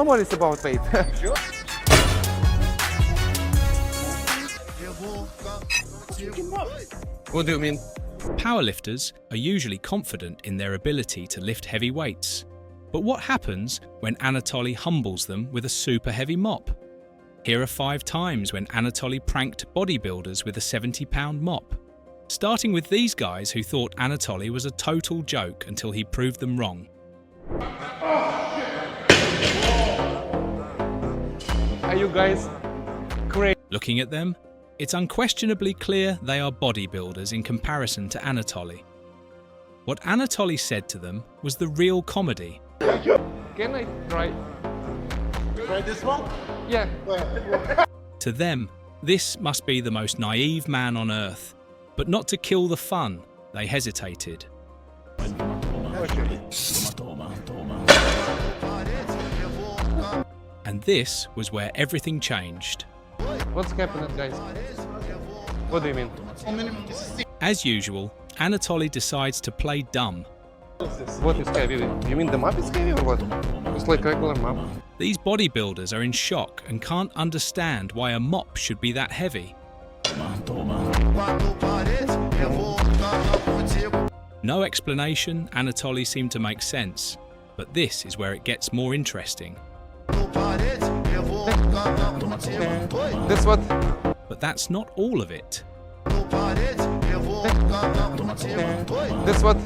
No worries about weight. Sure. What do you mean? Powerlifters are usually confident in their ability to lift heavy weights. But what happens when Anatoly humbles them with a super heavy mop? Here are 5 times when Anatoly pranked bodybuilders with a 70-pound mop. Starting with these guys who thought Anatoly was a total joke until he proved them wrong. Are you guys crazy? Looking at them, it's unquestionably clear they are bodybuilders in comparison to Anatoly. What Anatoly said to them was the real comedy. Can I try? Try this one? Yeah. To them, this must be the most naive man on earth. But not to kill the fun, they hesitated. And this was where everything changed. What's happening, guys? What do you mean? As usual, Anatoly decides to play dumb. What is heavy? You mean the map is heavy or what? It's like regular map. These bodybuilders are in shock and can't understand why a mop should be that heavy. No explanation, Anatoly seemed to make sense. But this is where it gets more interesting. This what? But that's not all of it. This what?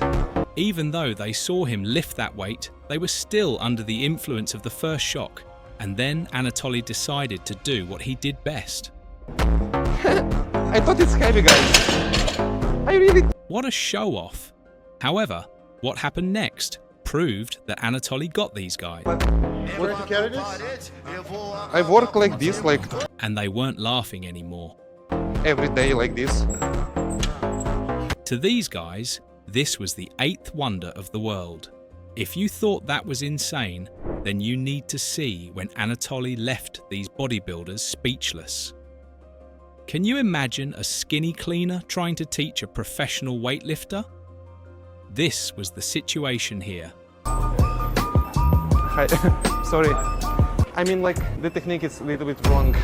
Even though they saw him lift that weight, they were still under the influence of the first shock. And then Anatoly decided to do what he did best. I thought it's heavy, guys. I really... What a show-off! However, what happened next proved that Anatoly got these guys. Where to carry this? I work like this, like And they weren't laughing anymore. every day like this. To these guys, this was the 8th wonder of the world. If you thought that was insane, then you need to see when Anatoly left these bodybuilders speechless. Can you imagine a skinny cleaner trying to teach a professional weightlifter? This was the situation here. Hi. Sorry. I mean, like, the technique is a little bit wrong.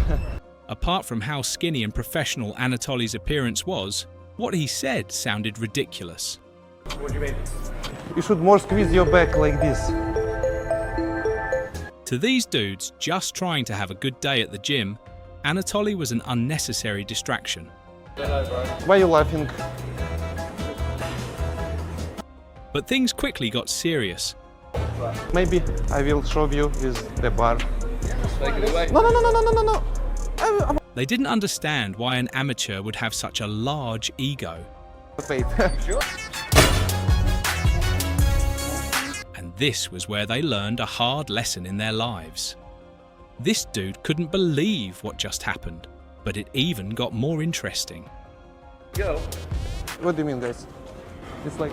Apart from how skinny and professional Anatoly's appearance was, what he said sounded ridiculous. What do you mean? You should more squeeze your back like this. To these dudes just trying to have a good day at the gym, Anatoly was an unnecessary distraction. Why are you laughing? But things quickly got serious. Maybe I will show you with the bar. Take it away. No. They didn't understand why an amateur would have such a large ego. Wait. Sure. And this was where they learned a hard lesson in their lives. This dude couldn't believe what just happened, but it even got more interesting. Go. What do you mean, guys? It's like...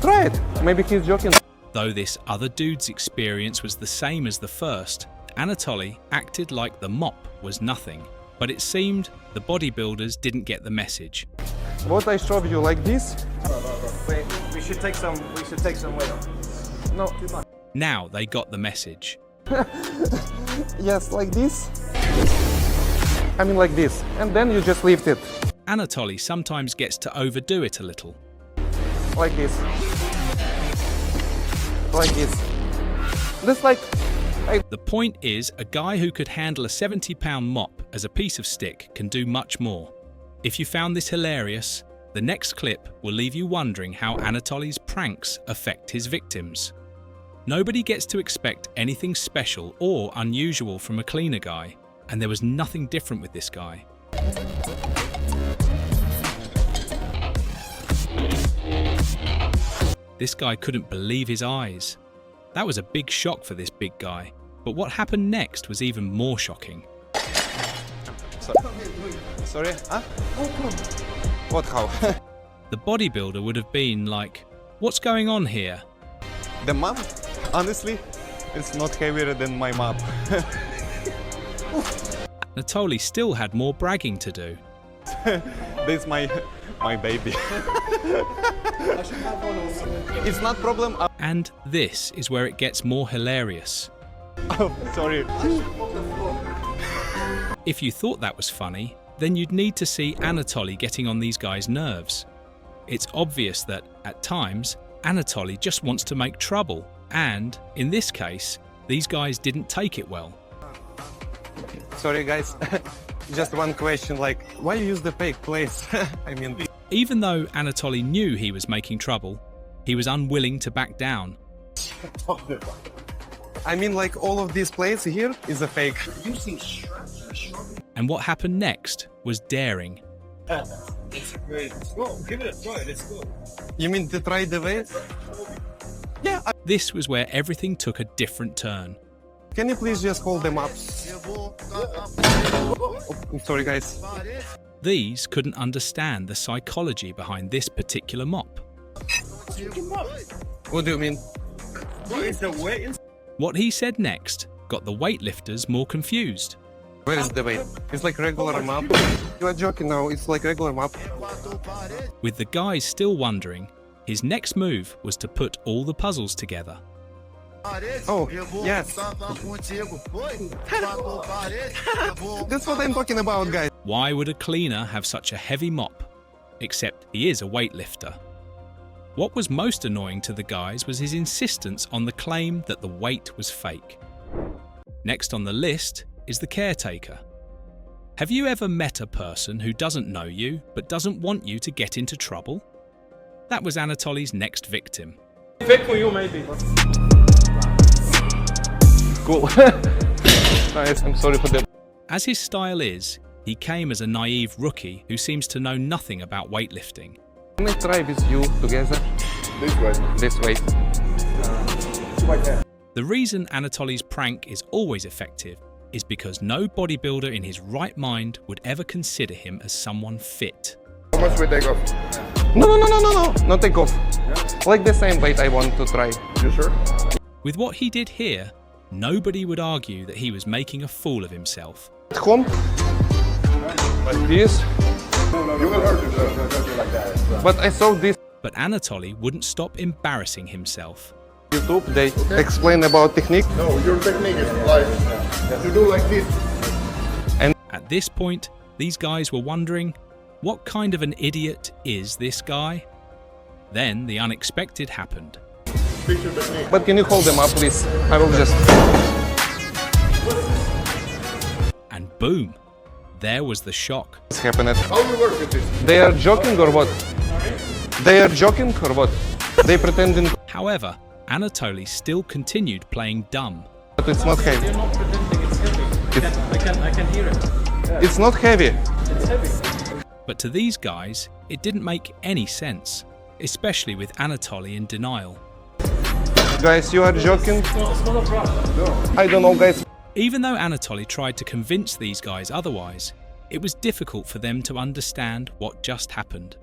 Try it! Maybe he's joking. Though this other dude's experience was the same as the first, Anatoly acted like the mop was nothing. But it seemed the bodybuilders didn't get the message. What I showed you like this? Wait, we should take some weight off. No. Too much. Now they got the message. Yes, like this. I mean like this. And then you just lift it. Anatoly sometimes gets to overdo it a little. Like this. Like this. This like... The point is, a guy who could handle a 70-pound mop as a piece of stick can do much more. If you found this hilarious, the next clip will leave you wondering how Anatoly's pranks affect his victims. Nobody gets to expect anything special or unusual from a cleaner guy, and there was nothing different with this guy. This guy couldn't believe his eyes. That was a big shock for this big guy, but what happened next was even more shocking. Sorry? Huh? What, how? The bodybuilder would have been like, "What's going on here?" The map? Honestly, it's not heavier than my map. Anatoly still had more bragging to do. This is my baby. It's not problem. And this is where it gets more hilarious. Sorry. If you thought that was funny, then you'd need to see Anatoly getting on these guys' nerves. It's obvious that, at times, Anatoly just wants to make trouble, and, in this case, these guys didn't take it well. Sorry, guys. Just one question, like, why you use the fake place? I mean... Even though Anatoly knew he was making trouble, he was unwilling to back down. I mean, like, all of this place here is a fake. And what happened next was daring. You mean to try the way? Yeah. This was where everything took a different turn. Can you please just hold them up? Oh, sorry, guys. These couldn't understand the psychology behind this particular mop. What do you mean? What he said next got the weightlifters more confused. Where is the weight? It's like regular mop. You are joking now, it's like regular mop. With the guys still wondering, his next move was to put all the puzzles together. Oh, yes. That's what I'm talking about, guys. Why would a cleaner have such a heavy mop? Except he is a weightlifter. What was most annoying to the guys was his insistence on the claim that the weight was fake. Next on the list is the caretaker. Have you ever met a person who doesn't know you but doesn't want you to get into trouble? That was Anatoly's next victim. Fake for you, maybe. Cool. Nice, I'm sorry for that. As his style is, he came as a naive rookie who seems to know nothing about weightlifting. Can I try with you together? This way. The reason Anatoly's prank is always effective is because no bodybuilder in his right mind would ever consider him as someone fit. How much we take off? No, not take off. Like the same weight I want to try. You sure? With what he did here, nobody would argue that he was making a fool of himself. At home, like this. You will hurt yourself like that. But I saw this But Anatoly wouldn't stop embarrassing himself. YouTube. They explain about technique. No, your technique is like you do like this. At this point, these guys were wondering, what kind of an idiot is this guy? Then the unexpected happened. Picture technique. But can you hold them up, please? I will just... And boom, there was the shock. What's happening? How you work with this? They are joking or what? They are joking or what? They pretending... However, Anatoly still continued playing dumb. But it's not heavy. You're not pretending it's heavy. I can hear it. It's not heavy. It's heavy. But to these guys, it didn't make any sense, especially with Anatoly in denial. Guys, you are joking? It's not a problem. I don't know, guys. Even though Anatoly tried to convince these guys otherwise, it was difficult for them to understand what just happened.